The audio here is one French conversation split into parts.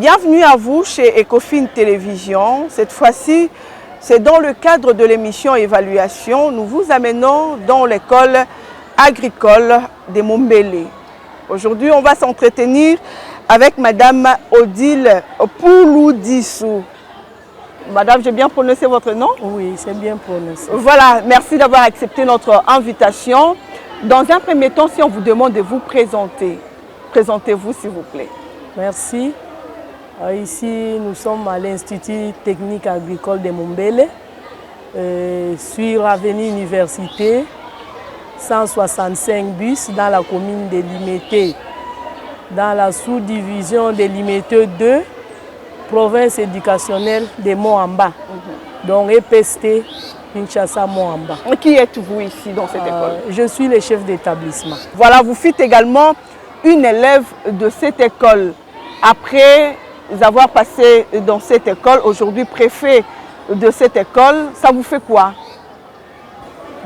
Bienvenue à vous chez Ecofin Télévision. Cette fois-ci, c'est dans le cadre de l'émission Évaluation. Nous vous amenons dans l'école agricole des Mombele. Aujourd'hui, on va s'entretenir avec Madame Odile Pouloudissou. Madame, j'ai bien prononcé votre nom? Oui, c'est bien prononcé. Voilà, merci d'avoir accepté notre invitation. Dans un premier temps, si on vous demande de vous présenter, présentez-vous s'il vous plaît. Merci. Ici, nous sommes à l'Institut technique agricole de Mombele, sur Avenue Université, 165 bus dans la commune de Limete, dans la sous-division de Limete 2, province éducationnelle de Moamba, donc EPST, Kinshasa, Moamba. Qui êtes-vous ici dans cette école? Je suis le chef d'établissement. Voilà, vous faites également une élève de cette école. Après avoir passé dans cette école, aujourd'hui préfet de cette école, ça vous fait quoi?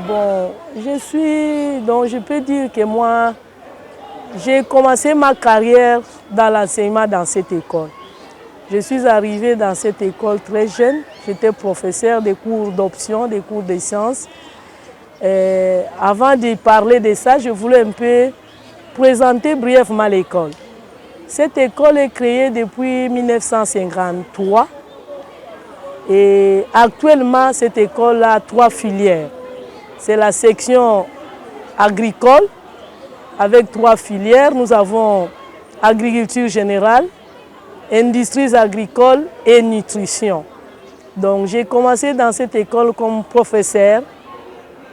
Bon, je peux dire que moi, j'ai commencé ma carrière dans l'enseignement dans cette école. Je suis arrivée dans cette école très jeune. J'étais professeur des cours d'option, des cours de sciences. Avant de parler de ça, je voulais un peu présenter brièvement l'école. Cette école est créée depuis 1953 et actuellement cette école a 3 filières. C'est la section agricole avec 3 filières. Nous avons agriculture générale, industries agricoles et nutrition. Donc j'ai commencé dans cette école comme professeur.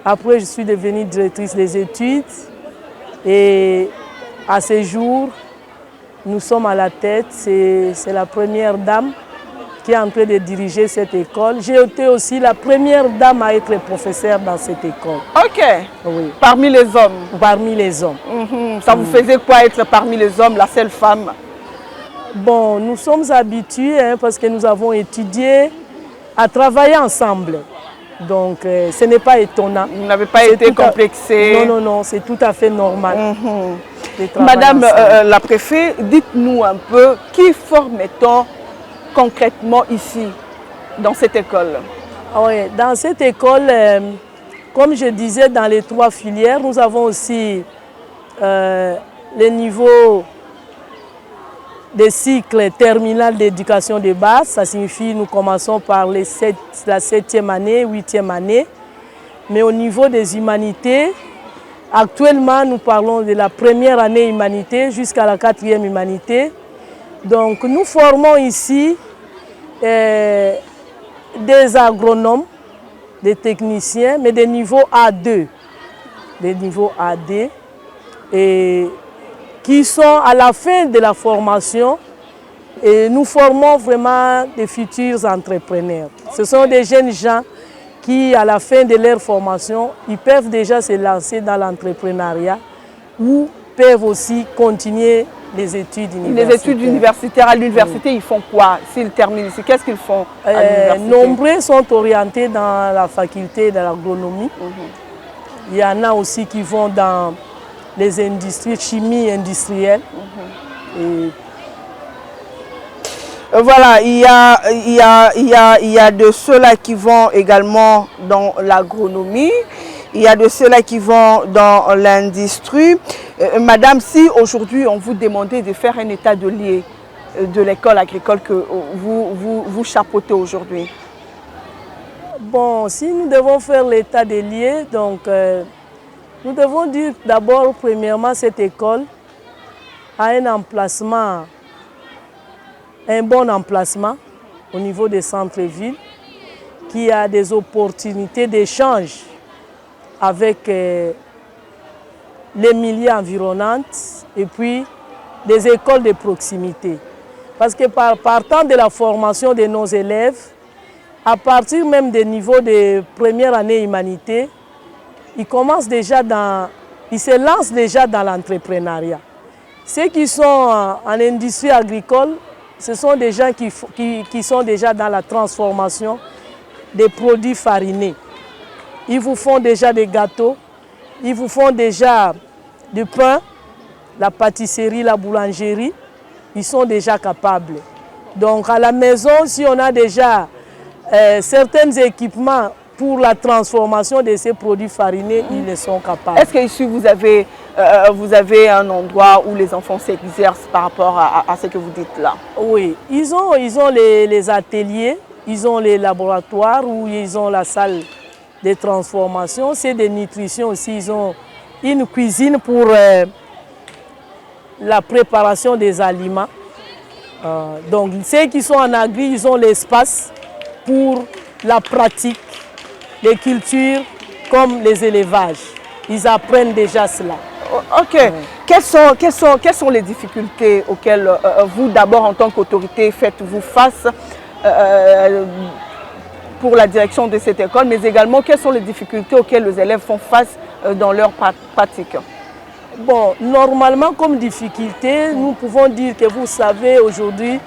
Après je suis devenue directrice des études et à ce jour, nous sommes à la tête, c'est la première dame qui est en train de diriger cette école. J'ai été aussi la première dame à être professeure dans cette école. Ok. Oui. Parmi les hommes? Parmi les hommes. Ça vous faisait quoi être parmi les hommes, la seule femme? Bon, nous sommes habitués parce que nous avons étudié à travailler ensemble. Donc, ce n'est pas étonnant. Vous n'avez pas été complexée? Non, non, c'est tout à fait normal. Madame la préfète, dites-nous un peu, qui forme-t-on concrètement ici, dans cette école? Oui, dans cette école, comme je disais, dans les 3 filières, nous avons aussi les niveaux des cycles terminal d'éducation de base. Ça signifie que nous commençons par la 7e année, 8e année. Mais au niveau des humanités, actuellement, nous parlons de la première année humanité jusqu'à la 4e humanité. Donc, nous formons ici des agronomes, des techniciens, mais des niveaux A2. Des niveaux A2 et qui sont à la fin de la formation. Et nous formons vraiment des futurs entrepreneurs. Ce sont des jeunes gens qui, à la fin de leur formation, ils peuvent déjà se lancer dans l'entrepreneuriat ou peuvent aussi continuer les études universitaires. Les études universitaires, à l'université, ils font quoi s'ils terminent ici? Qu'est-ce qu'ils font à l'université? Nombreux sont orientés dans la faculté de l'agronomie. Il y en a aussi qui vont dans les industries, chimie industrielle. Voilà, il y a de ceux-là qui vont également dans l'agronomie, il y a de ceux-là qui vont dans l'industrie. Madame, si aujourd'hui on vous demandait de faire un état de lieu de l'école agricole que vous chapeautez aujourd'hui? Bon, si nous devons faire l'état des lieux, donc nous devons dire d'abord, premièrement, cette école a un bon emplacement au niveau des centres-villes, qui a des opportunités d'échange avec les milieux environnants et puis des écoles de proximité. Parce que partant de la formation de nos élèves, à partir même des niveaux de première année humanité, ils se lancent déjà dans l'entrepreneuriat. Ceux qui sont en industrie agricole, ce sont des gens qui sont déjà dans la transformation des produits farinés. Ils vous font déjà des gâteaux, ils vous font déjà du pain, la pâtisserie, la boulangerie. Ils sont déjà capables. Donc à la maison, si on a déjà certains équipements pour la transformation de ces produits farinés, ils le sont capables. Est-ce qu'ici vous avez un endroit où les enfants s'exercent par rapport à ce que vous dites là? Oui, ils ont les ateliers, ils ont les laboratoires où ils ont la salle de transformation. C'est des nutritions aussi, ils ont une cuisine pour la préparation des aliments. Donc ceux qui sont en agri, ils ont l'espace pour la pratique des cultures comme les élevages. Ils apprennent déjà cela. Ok. Quelles sont les difficultés auxquelles vous, d'abord en tant qu'autorité, faites-vous face pour la direction de cette école, mais également quelles sont les difficultés auxquelles les élèves font face dans leur pratique? Bon, normalement comme difficulté, nous pouvons dire que vous savez aujourd'hui,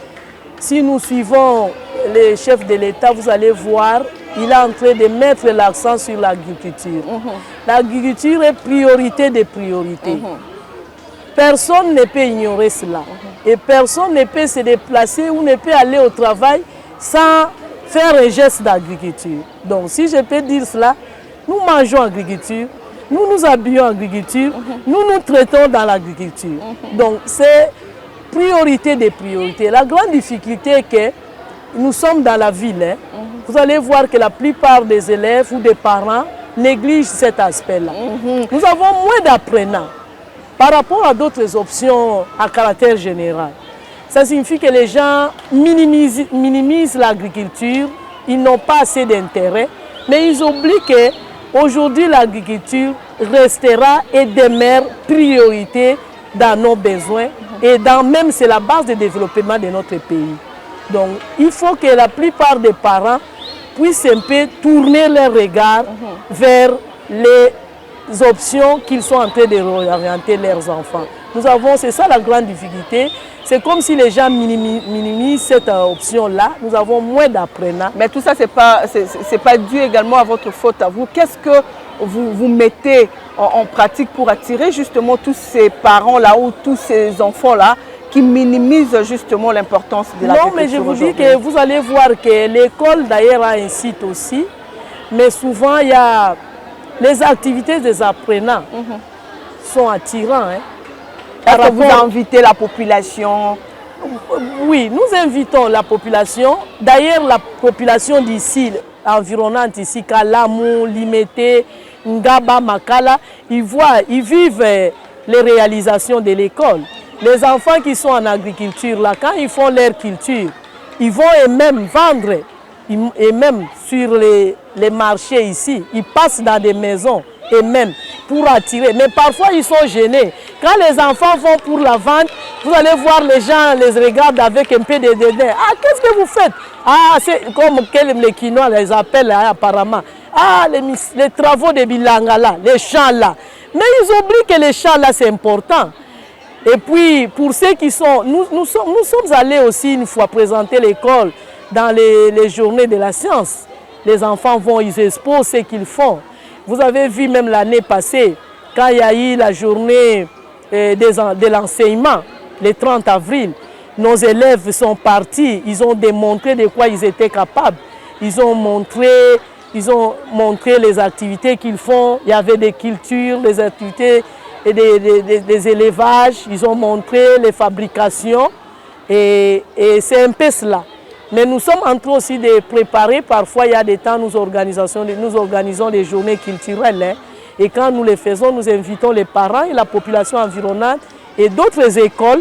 si nous suivons les chefs de l'État, vous allez voir, il est en train de mettre l'accent sur l'agriculture. L'agriculture est priorité des priorités. Personne ne peut ignorer cela. Et personne ne peut se déplacer ou ne peut aller au travail sans faire un geste d'agriculture. Donc si je peux dire cela, nous mangeons agriculture, nous nous habillons en agriculture, nous nous traitons dans l'agriculture. Donc c'est priorité des priorités. La grande difficulté est que nous sommes dans la ville. Hein. Vous allez voir que la plupart des élèves ou des parents négligent cet aspect-là. Nous avons moins d'apprenants par rapport à d'autres options à caractère général. Ça signifie que les gens minimisent l'agriculture, ils n'ont pas assez d'intérêt, mais ils oublient qu'aujourd'hui l'agriculture restera et demeure priorité dans nos besoins et même c'est la base de développement de notre pays. Donc il faut que la plupart des parents puissent un peu tourner leur regard vers les options qu'ils sont en train de réorienter leurs enfants. C'est ça la grande difficulté. C'est comme si les gens minimisent cette option-là. Nous avons moins d'apprenants. Mais tout ça, c'est pas dû également à votre faute à vous. Qu'est-ce que vous mettez en pratique pour attirer justement tous ces parents-là ou tous ces enfants-là qui minimisent justement l'importance de l'agriculture? Non, mais je vous dis que vous allez voir que l'école d'ailleurs a un site aussi. Mais souvent, il y a les activités des apprenants sont attirantes. Hein. Est-ce que vous invitez la population? Oui, nous invitons la population. D'ailleurs, la population d'ici, environnante ici, Kalamou, Limete, Ngaba, Makala, ils vivent les réalisations de l'école. Les enfants qui sont en agriculture, là, quand ils font leur culture, ils vont eux-mêmes vendre, et même sur les marchés ici, ils passent dans des maisons, et même pour attirer. Mais parfois, ils sont gênés. Quand les enfants vont pour la vente, vous allez voir les gens les regardent avec un peu de dédain. Ah, qu'est-ce que vous faites? Ah, c'est comme les Quinois les appellent hein, apparemment. Ah, les travaux de Bilanga là, les champs là. Mais ils oublient que les champs là, c'est important. Et puis, pour ceux qui sont... Nous sommes allés aussi une fois présenter l'école dans les journées de la science. Les enfants vont, ils exposent ce qu'ils font. Vous avez vu même l'année passée, quand il y a eu la journée de l'enseignement, le 30 avril, nos élèves sont partis, ils ont démontré de quoi ils étaient capables. Ils ont montré les activités qu'ils font. Il y avait des cultures, des activités, et des élevages. Ils ont montré les fabrications et c'est un peu cela. Mais nous sommes en train aussi de préparer, parfois il y a des temps, nous organisons des journées culturelles. Hein, et quand nous les faisons, nous invitons les parents et la population environnante et d'autres écoles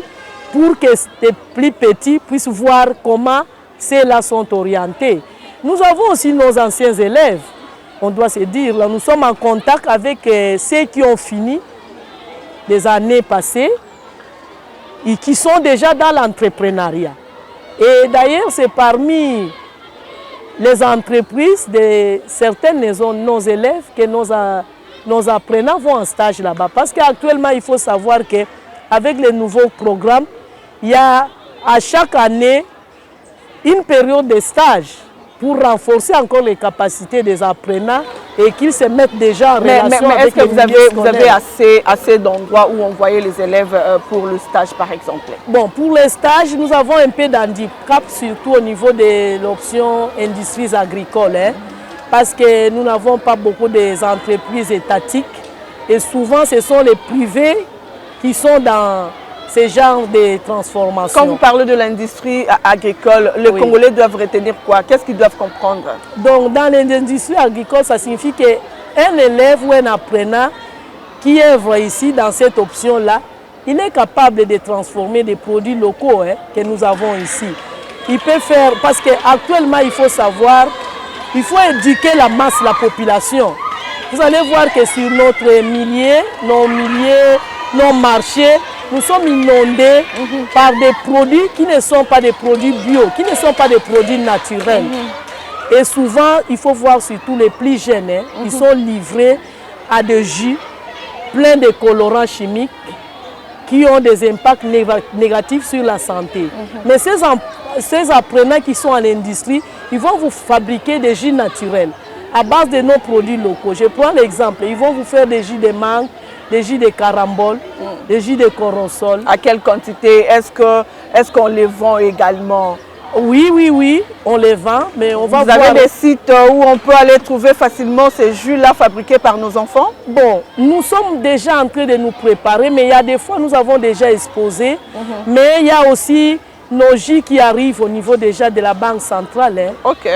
pour que les plus petits puissent voir comment ceux-là sont orientés. Nous avons aussi nos anciens élèves, on doit se dire, là, nous sommes en contact avec ceux qui ont fini des années passées et qui sont déjà dans l'entrepreneuriat. Et d'ailleurs, c'est parmi les entreprises de certaines de nos élèves que nos apprenants vont en stage là-bas. Parce qu'actuellement, il faut savoir qu'avec les nouveaux programmes, il y a à chaque année une période de stage pour renforcer encore les capacités des apprenants et qu'ils se mettent déjà en relation avec est-ce que vous avez assez d'endroits où envoyer les élèves pour le stage, par exemple? Bon, pour les stages, nous avons un peu d'handicap, surtout au niveau de l'option industries agricoles, hein, parce que nous n'avons pas beaucoup d'entreprises étatiques et souvent ce sont les privés qui sont dans ce genre de transformation. Quand vous parlez de l'industrie agricole, les Congolais doivent retenir quoi? Qu'est-ce qu'ils doivent comprendre? Donc, dans l'industrie agricole, ça signifie qu'un élève ou un apprenant qui œuvre ici dans cette option-là, il est capable de transformer des produits locaux, hein, que nous avons ici. Il peut faire, parce qu'actuellement, il faut savoir, il faut éduquer la masse, la population. Vous allez voir que sur notre nos marchés, nous sommes inondés par des produits qui ne sont pas des produits bio, qui ne sont pas des produits naturels. Et souvent, il faut voir surtout les plus jeunes, hein, ils sont livrés à des jus pleins de colorants chimiques qui ont des impacts négatifs sur la santé. Mais ces apprenants qui sont à l'industrie, ils vont vous fabriquer des jus naturels à base de nos produits locaux. Je prends l'exemple, ils vont vous faire des jus de mangue, des jus de carambole, des jus de corosol. À quelle quantité? Est-ce qu'on les vend également? Oui, on les vend, mais on va voir... Vous avez des sites où on peut aller trouver facilement ces jus-là fabriqués par nos enfants? Bon, nous sommes déjà en train de nous préparer, mais il y a des fois, nous avons déjà exposé, mais il y a aussi nos jus qui arrivent au niveau déjà de la Banque centrale. Hein. Ok.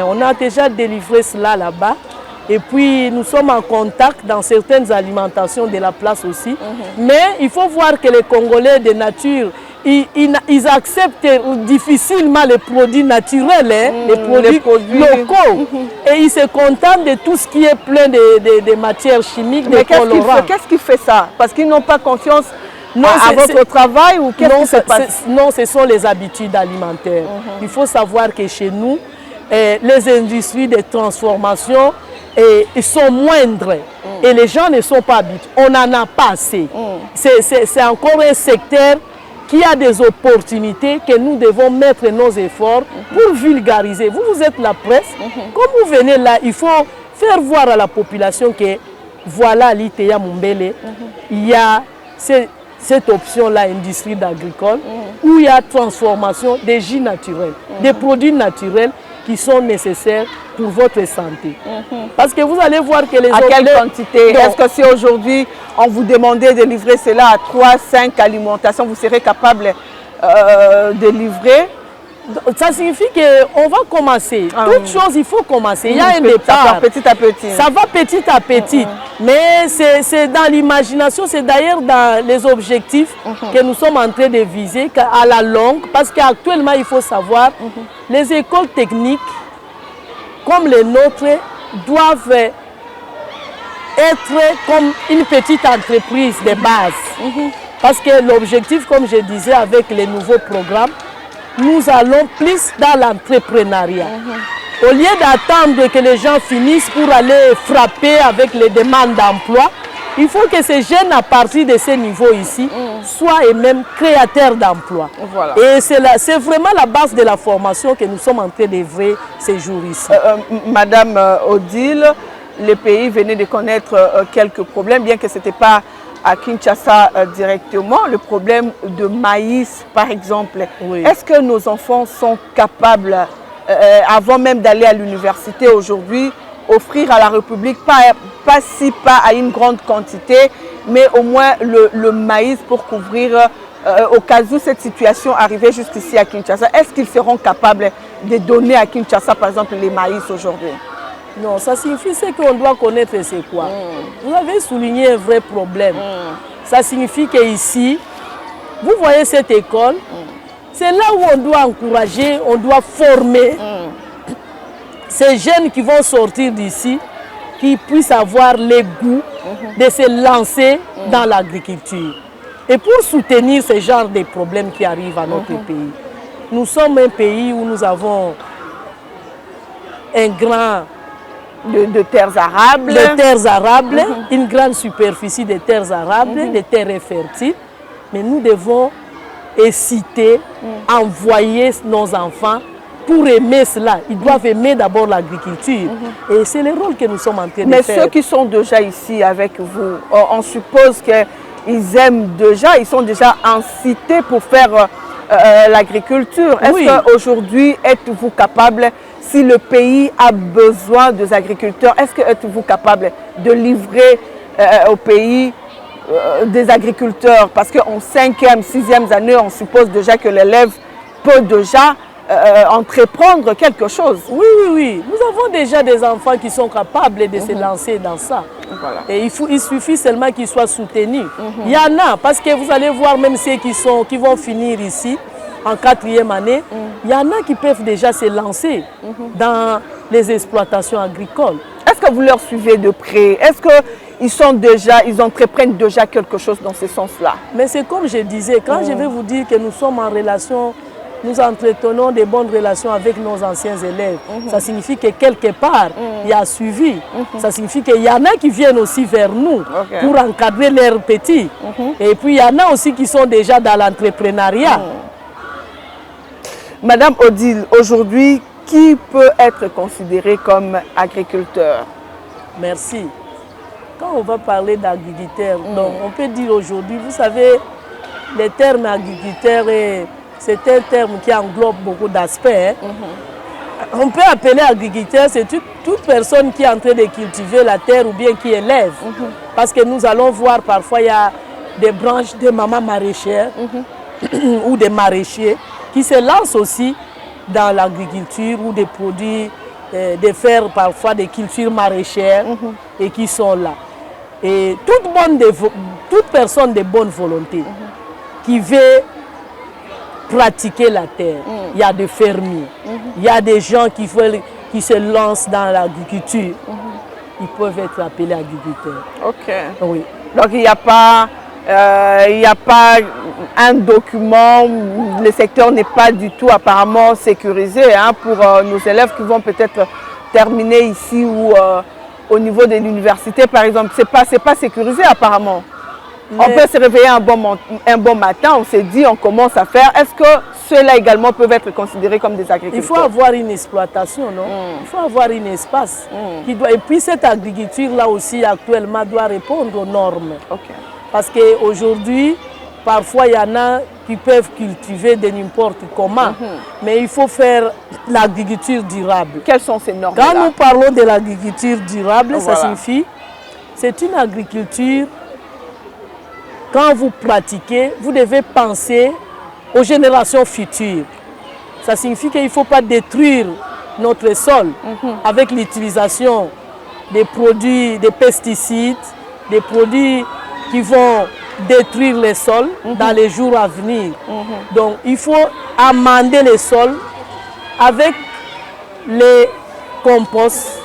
On a déjà délivré cela là-bas. Et puis, nous sommes en contact dans certaines alimentations de la place aussi. Mais il faut voir que les Congolais de nature, ils acceptent difficilement les produits naturels, hein, les produits locaux. Et ils se contentent de tout ce qui est plein de matières chimiques, de colorants. Qu'est-ce qui fait ça? Parce qu'ils n'ont pas confiance à votre travail ou qu'est-ce qui se passe? Non, ce sont les habitudes alimentaires. Il faut savoir que chez nous, les industries de transformation ils sont moindres et les gens ne sont pas habitués. On n'en a pas assez. C'est encore un secteur qui a des opportunités que nous devons mettre nos efforts pour vulgariser. Vous êtes la presse. Comme vous venez là, il faut faire voir à la population que voilà à l'ITEA Mumbele, il y a cette option-là, industrie agricole, où il y a transformation des jus naturels, des produits naturels qui sont nécessaires pour votre santé. Parce que vous allez voir que les... À quelle quantité? Est-ce que si aujourd'hui on vous demandait de livrer cela à 3-5 alimentations, vous serez capable de livrer? Ça signifie qu'on va commencer. Toute chose, il faut commencer. Il y a un départ. Ça va petit à petit. Ça va petit à petit. Mais c'est dans l'imagination, c'est d'ailleurs dans les objectifs que nous sommes en train de viser à la longue. Parce qu'actuellement, il faut savoir, les écoles techniques, comme les nôtres, doivent être comme une petite entreprise de base. Parce que l'objectif, comme je disais, avec les nouveaux programmes, nous allons plus dans l'entrepreneuriat. Au lieu d'attendre que les gens finissent pour aller frapper avec les demandes d'emploi, il faut que ces jeunes, à partir de ce niveau ici, soient eux-mêmes créateurs d'emplois. Voilà. Et c'est vraiment la base de la formation que nous sommes en train d'œuvrer ces jours ici. Madame Odile, le pays venait de connaître quelques problèmes, bien que ce n'était pas à Kinshasa directement, le problème de maïs par exemple. Est-ce que nos enfants sont capables, avant même d'aller à l'université aujourd'hui, offrir à la République, pas à une grande quantité, mais au moins le maïs pour couvrir, au cas où cette situation arrivait jusqu'ici à Kinshasa? Est-ce qu'ils seront capables de donner à Kinshasa par exemple les maïs aujourd'hui? Non, ça signifie qu'on doit connaître c'est quoi. Vous avez souligné un vrai problème. Ça signifie qu'ici, vous voyez cette école, c'est là où on doit encourager, on doit former ces jeunes qui vont sortir d'ici, qui puissent avoir le goût de se lancer dans l'agriculture. Et pour soutenir ce genre de problèmes qui arrivent à notre pays, nous sommes un pays où nous avons un grand... De terres arables. De terres arables, une grande superficie de terres arables, de terres fertiles. Mais nous devons inciter, envoyer nos enfants pour aimer cela, ils doivent aimer d'abord l'agriculture. Et c'est le rôle que nous sommes en train de faire. Mais ceux qui sont déjà ici avec vous, on suppose qu'ils aiment déjà, ils sont déjà incités pour faire l'agriculture. Est-ce qu'aujourd'hui, êtes-vous capable, si le pays a besoin des agriculteurs, est-ce que êtes-vous capable de livrer au pays des agriculteurs? Parce qu'en 5e, 6e année, on suppose déjà que l'élève peut déjà entreprendre quelque chose. Oui, oui, oui. Nous avons déjà des enfants qui sont capables de se lancer dans ça. Voilà. Et il suffit seulement qu'ils soient soutenus. Il y en a, parce que vous allez voir même ceux qui vont finir ici, en 4e année, il y en a qui peuvent déjà se lancer dans les exploitations agricoles. Est-ce que vous leur suivez de près? Est-ce qu'ils entreprennent déjà quelque chose dans ce sens-là? Mais c'est comme je disais, quand je vais vous dire que nous sommes en relation, nous entretenons de bonnes relations avec nos anciens élèves. Ça signifie que quelque part, il y a suivi. Ça signifie qu'il y en a qui viennent aussi vers nous pour encadrer leurs petits. Et puis il y en a aussi qui sont déjà dans l'entrepreneuriat. Madame Odile, aujourd'hui, qui peut être considéré comme agriculteur? Merci. Quand on va parler d'agriculteur, donc on peut dire aujourd'hui, vous savez, le terme agriculteur, c'est un terme qui englobe beaucoup d'aspects. On peut appeler agriculteur, c'est toute personne qui est en train de cultiver la terre ou bien qui élève. Parce que nous allons voir parfois, il y a des branches de mamans maraîchères ou des maraîchers qui se lancent aussi dans l'agriculture ou des produits, de faire parfois des cultures maraîchères et qui sont là. Et toute personne de bonne volonté qui veut pratiquer la terre, il y a des fermiers, il y a des gens qui se lancent dans l'agriculture, ils peuvent être appelés agriculteurs. Ok. Oui. Donc il n'y a pas un document, le secteur n'est pas du tout apparemment sécurisé pour nos élèves qui vont peut-être terminer ici ou au niveau de l'université par exemple. C'est pas sécurisé apparemment. Mais on peut se réveiller un bon matin, on s'est dit, on commence à faire. Est-ce que ceux-là également peuvent être considérés comme des agriculteurs? Il faut avoir une exploitation, non? Il faut avoir un espace. Et puis cette agriculture-là aussi actuellement doit répondre aux normes. Parce qu'aujourd'hui, parfois il y en a qui peuvent cultiver de n'importe comment. Mais il faut faire l'agriculture durable. Quelles sont ces normes? Quand nous parlons de l'agriculture durable, ça signifie c'est une agriculture. Quand vous pratiquez, vous devez penser aux générations futures. Ça signifie qu'il ne faut pas détruire notre sol avec l'utilisation des produits, des pesticides, des produits qui vont détruire les sols dans les jours à venir. Donc il faut amender les sols avec les composts,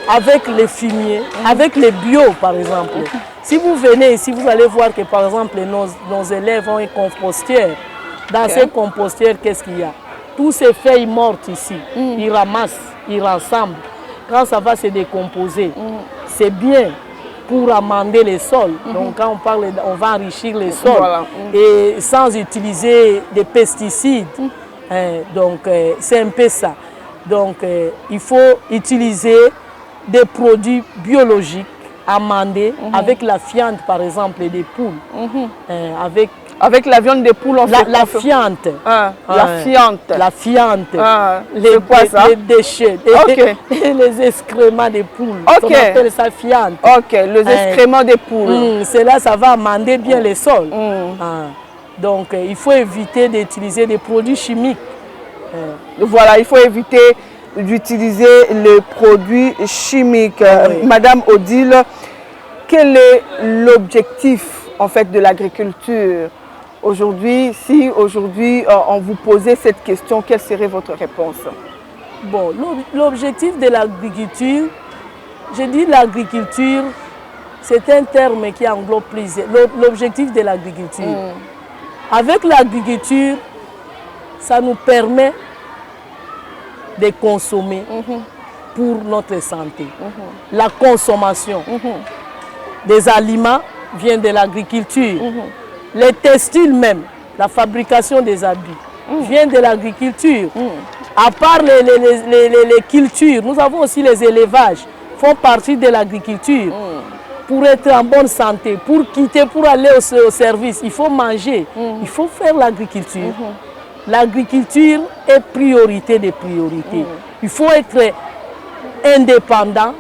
avec les fumiers, avec les bio par exemple. Si vous venez ici, vous allez voir que par exemple nos élèves ont un compostière. Dans ces compostières, qu'est-ce qu'il y a? Tous ces feuilles mortes ici, ils ramassent, ils rassemblent. Quand ça va se décomposer, c'est bien pour amender les sols. Donc quand on parle, on va enrichir les sols et sans utiliser des pesticides. Donc c'est un peu ça. Donc il faut utiliser des produits biologiques amendés avec la fiente par exemple des poules. Avec la viande des poules, on fait la fiente. La fiente. La fiente. Les déchets. Et les excréments des poules. On appelle ça fiente. Ok, les excréments des poules. Cela, ça va amender bien les sols. Donc, il faut éviter d'utiliser des produits chimiques. Voilà, il faut éviter d'utiliser les produits chimiques. Madame Odile, quel est l'objectif en fait de l'agriculture aujourd'hui? Si aujourd'hui on vous posait cette question, quelle serait votre réponse? Bon, l'objectif de l'agriculture, je dis l'agriculture, c'est un terme qui englobe plusieurs. L'objectif de l'agriculture. Avec l'agriculture, ça nous permet de consommer pour notre santé. La consommation des aliments vient de l'agriculture. Les textiles même, la fabrication des habits vient de l'agriculture. À part les cultures, nous avons aussi les élevages, font partie de l'agriculture. Pour être en bonne santé, pour quitter, pour aller au service, il faut manger, il faut faire l'agriculture. L'agriculture est priorité des priorités. Il faut être indépendant.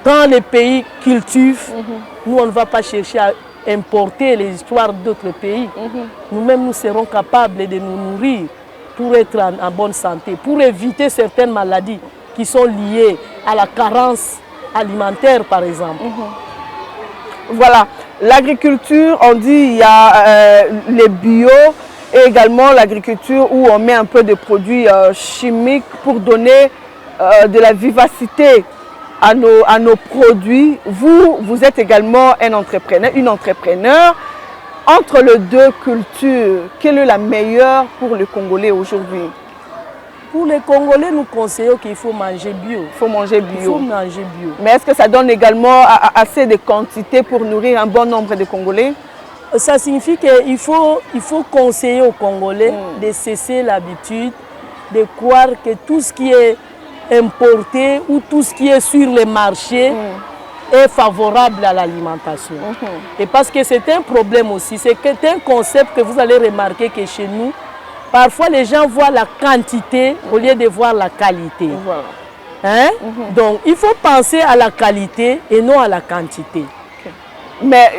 Quand les pays cultivent, nous on ne va pas chercher à importer les histoires d'autres pays. Nous-mêmes, nous serons capables de nous nourrir pour être en bonne santé, pour éviter certaines maladies qui sont liées à la carence alimentaire, par exemple. Voilà, l'agriculture, on dit il y a les bio et également l'agriculture où on met un peu de produits chimiques pour donner de la vivacité à nos produits. Vous êtes également un entrepreneur, une entrepreneur. Entre les deux cultures, quelle est la meilleure pour le Congolais aujourd'hui? Pour les Congolais, nous conseillons qu'il faut manger bio. Il faut manger bio. Il faut manger bio. Mais est-ce que ça donne également assez de quantité pour nourrir un bon nombre de Congolais? Ça signifie qu'il faut conseiller aux Congolais de cesser l'habitude de croire que tout ce qui est importé ou tout ce qui est sur les marchés est favorable à l'alimentation. Et parce que c'est un problème aussi, c'est un concept que vous allez remarquer que chez nous, parfois les gens voient la quantité au lieu de voir la qualité. Voilà. Hein? Donc il faut penser à la qualité et non à la quantité. Mais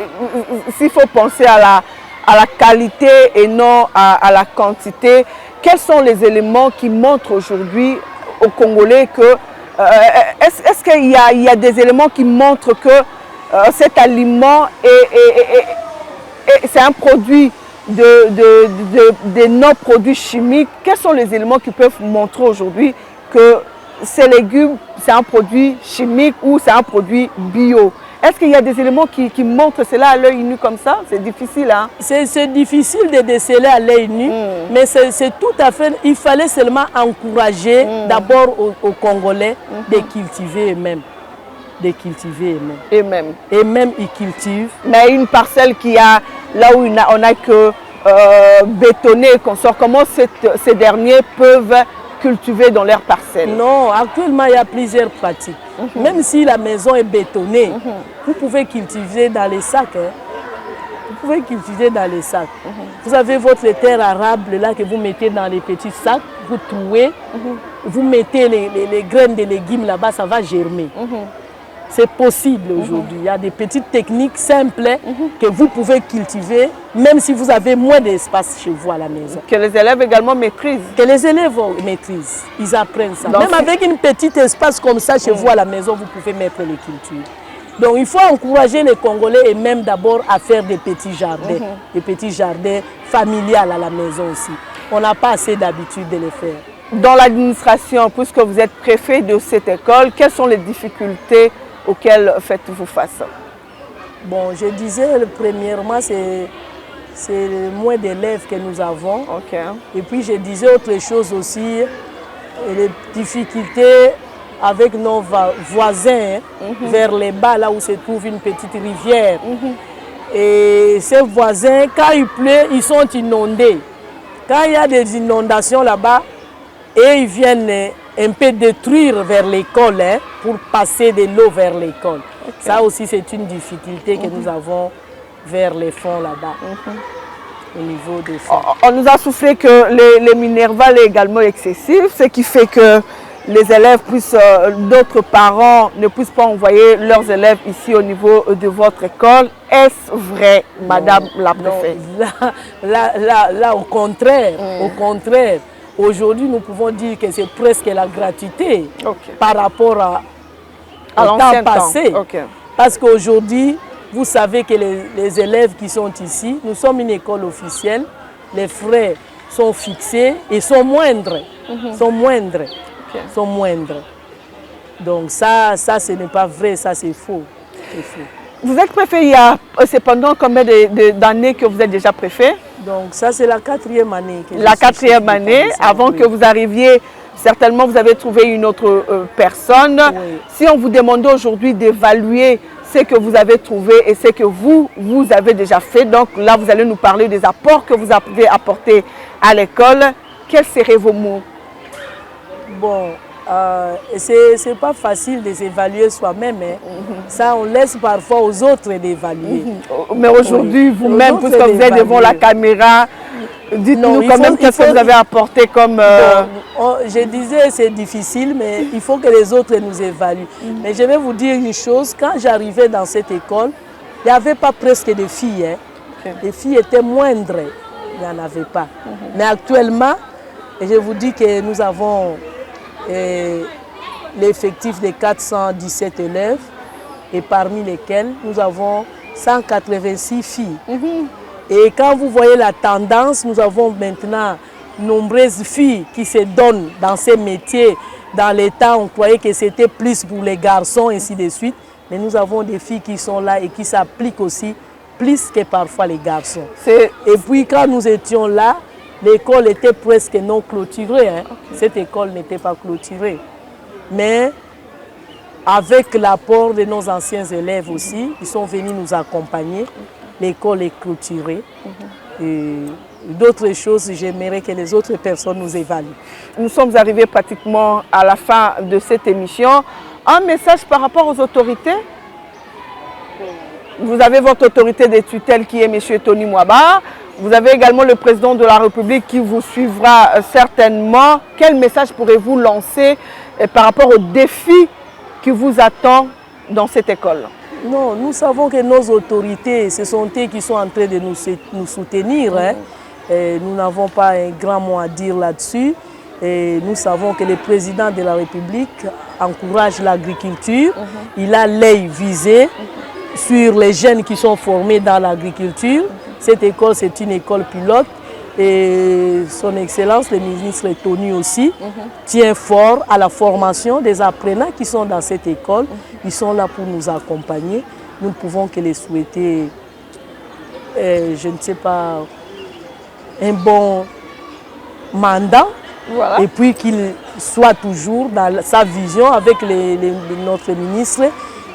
s'il faut penser à la qualité et non à la quantité, quels sont les éléments qui montrent aujourd'hui aux Congolais que est-ce qu'il y a des éléments qui montrent que cet aliment c'est un produit de nos produits chimiques? Quels sont les éléments qui peuvent montrer aujourd'hui que ces légumes, c'est un produit chimique ou c'est un produit bio? Est-ce qu'il y a des éléments qui montrent cela à l'œil nu comme ça? C'est difficile, hein? C'est difficile de déceler à l'œil nu, mais c'est tout à fait... Il fallait seulement encourager d'abord aux Congolais de cultiver eux-mêmes. De cultiver eux-mêmes. Et même ils cultivent. Mais une parcelle qui a, là où on n'a que bétonné et qu'on sort, comment ces derniers peuvent cultiver dans leurs parcelles? Non, actuellement il y a plusieurs pratiques. Même si la maison est bétonnée, vous pouvez cultiver dans les sacs. Hein. Vous pouvez cultiver dans les sacs. Vous avez votre terre arable là que vous mettez dans les petits sacs, vous trouez, vous mettez les graines de légumes là-bas, ça va germer. C'est possible aujourd'hui. Il y a des petites techniques simples que vous pouvez cultiver, même si vous avez moins d'espace chez vous à la maison. Que les élèves également maîtrisent. Que les élèves maîtrisent. Ils apprennent ça. Donc, même avec un petit espace comme ça chez vous à la maison, vous pouvez mettre les cultures. Donc il faut encourager les Congolais et même d'abord à faire des petits jardins. Des petits jardins familiales à la maison aussi. On n'a pas assez d'habitude de les faire. Dans l'administration, puisque vous êtes préfet de cette école, quelles sont les difficultés auxquelles faites-vous face? Bon, je disais, premièrement, c'est moins d'élèves que nous avons. Et puis, je disais autre chose aussi, les difficultés avec nos voisins, vers les bas, là où se trouve une petite rivière. Et ces voisins, quand il pleut, ils sont inondés. Quand il y a des inondations là-bas, et ils viennent un peu détruire vers l'école pour passer de l'eau vers l'école. Ça aussi, c'est une difficulté que nous avons vers les fonds là-bas, au niveau des fonds. On nous a soufflé que les minerval est également excessif, ce qui fait que les élèves d'autres parents ne puissent pas envoyer leurs élèves ici au niveau de votre école. Est-ce vrai, Madame la Préfète? Là, au contraire, aujourd'hui, nous pouvons dire que c'est presque la gratuité par rapport au temps passé. Parce qu'aujourd'hui, vous savez que les élèves qui sont ici, nous sommes une école officielle, les frais sont fixés et sont moindres. Sont moindres. Donc ça ce n'est pas vrai, ça c'est faux. Vous êtes préfet il y a cependant combien d'années que vous êtes déjà préfet? Donc ça c'est la 4e année. La 4e année, avant que vous arriviez, certainement vous avez trouvé une autre personne. Si on vous demandait aujourd'hui d'évaluer ce que vous avez trouvé et ce que vous avez déjà fait, donc là vous allez nous parler des apports que vous avez apportés à l'école. quels seraient vos mots? Bon, c'est pas facile de s'évaluer soi-même. Hein. Ça, on laisse parfois aux autres d'évaluer. Mais aujourd'hui, oui, vous-même, puisque vous êtes devant la caméra, dites-nous quand même qu'est-ce que vous avez apporté comme... Je disais, c'est difficile, mais il faut que les autres nous évaluent. Mais je vais vous dire une chose, quand j'arrivais dans cette école, il n'y avait pas presque de filles. Hein. Les filles étaient moindres, il n'y en avait pas. Mais actuellement, je vous dis que nous avons l'effectif de 417 élèves, et parmi lesquels nous avons 186 filles. Et quand vous voyez la tendance, nous avons maintenant nombreuses filles qui se donnent dans ces métiers. Dans les temps, on croyait que c'était plus pour les garçons, ainsi de suite. Mais nous avons des filles qui sont là et qui s'appliquent aussi plus que parfois les garçons. Et puis quand nous étions là, l'école était presque non clôturée. Hein. Cette école n'était pas clôturée. Mais avec l'apport de nos anciens élèves aussi, ils sont venus nous accompagner. L'école est clôturée. Et d'autres choses, j'aimerais que les autres personnes nous évaluent. Nous sommes arrivés pratiquement à la fin de cette émission. Un message par rapport aux autorités? Vous avez votre autorité de tutelle qui est M. Tony Mwaba. Vous avez également le président de la République qui vous suivra certainement. Quel message pourrez-vous lancer par rapport aux défis qui vous attendent dans cette école? Non, nous savons que nos autorités, ce sont eux qui sont en train de nous soutenir. Hein. Et nous n'avons pas un grand mot à dire là-dessus. Et nous savons que le président de la République encourage l'agriculture. Il a l'œil visé sur les jeunes qui sont formés dans l'agriculture. Cette école, c'est une école pilote. Et son Excellence, le ministre Tony aussi, tient fort à la formation des apprenants qui sont dans cette école. Ils sont là pour nous accompagner. Nous ne pouvons que les souhaiter, je ne sais pas, un bon mandat. Voilà. Et puis qu'il soit toujours dans sa vision avec notre ministre.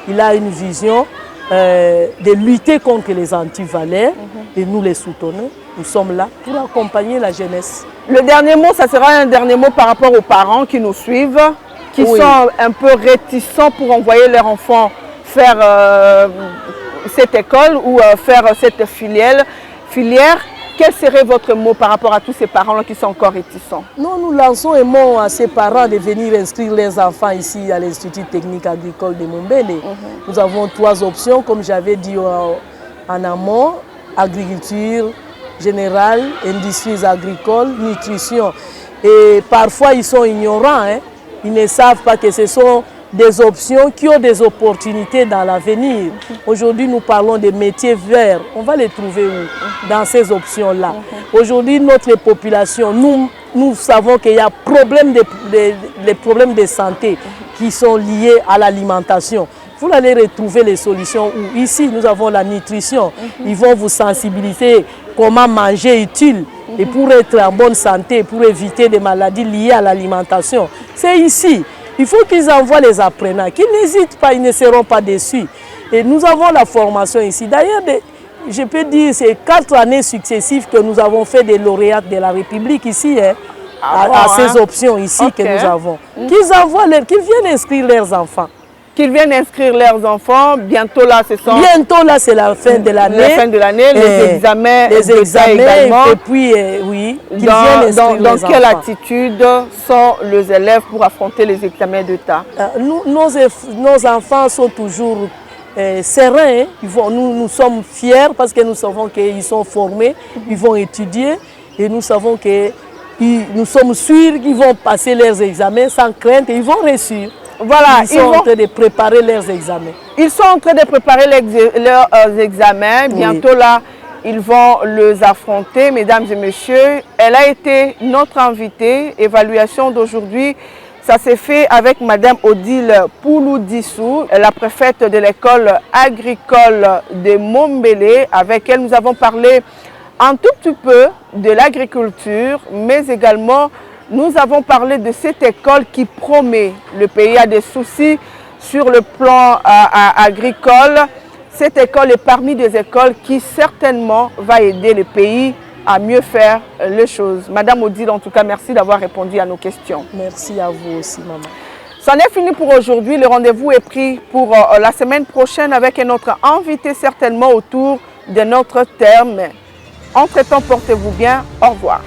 Il a une vision de lutter contre les antivaleurs et nous les soutenons. Nous sommes là pour accompagner la jeunesse. Le dernier mot, ça sera un dernier mot par rapport aux parents qui nous suivent, qui sont un peu réticents pour envoyer leurs enfants faire cette école ou faire cette filière. Quel serait votre mot par rapport à tous ces parents-là qui sont encore réticents? Nous lançons un mot à ces parents de venir inscrire leurs enfants ici à l'Institut technique agricole de Mombele. Nous avons 3 options, comme j'avais dit en amont: agriculture générale, industries agricoles, nutrition. Et parfois, ils sont ignorants. Hein. Ils ne savent pas que ce sont des options qui ont des opportunités dans l'avenir. Aujourd'hui, nous parlons des métiers verts. On va les trouver où? Dans ces options-là. Aujourd'hui, notre population, nous savons qu'il y a des problèmes de santé qui sont liés à l'alimentation. Vous allez retrouver les solutions où ici, nous avons la nutrition. Ils vont vous sensibiliser comment manger utile et pour être en bonne santé, pour éviter des maladies liées à l'alimentation. C'est ici. Il faut qu'ils envoient les apprenants, qu'ils n'hésitent pas, ils ne seront pas déçus. Et nous avons la formation ici. D'ailleurs, je peux dire, c'est 4 années successives que nous avons fait des lauréats de la République ici, hein, à ces options ici que nous avons. Qu'ils viennent inscrire leurs enfants. Qu'ils viennent inscrire leurs enfants. Bientôt là, Bientôt là, c'est la fin de l'année. La fin de l'année, les examens également. Et puis, oui, qu'ils viennent inscrire dans quelle attitude sont les élèves pour affronter les examens d'État? Nos enfants sont toujours sereins. Nous sommes fiers parce que nous savons qu'ils sont formés, ils vont étudier et nous savons que nous sommes sûrs qu'ils vont passer leurs examens sans crainte et ils vont réussir. Voilà, ils sont en train de préparer leurs examens. Ils sont en train de préparer leurs examens. Bientôt là, ils vont les affronter, mesdames et messieurs. Elle a été notre invitée. Évaluation d'aujourd'hui, ça s'est fait avec madame Odile Pouloudissou, la préfète de l'école agricole de Mombele. Avec elle, nous avons parlé un tout petit peu de l'agriculture, mais également nous avons parlé de cette école qui promet. Le pays a des soucis sur le plan agricole. Cette école est parmi des écoles qui certainement va aider le pays à mieux faire les choses. Madame Odile, en tout cas, merci d'avoir répondu à nos questions. Merci à vous aussi, maman. C'en est fini pour aujourd'hui. Le rendez-vous est pris pour la semaine prochaine avec un autre invité, certainement autour de notre thème. Entre-temps, portez-vous bien. Au revoir.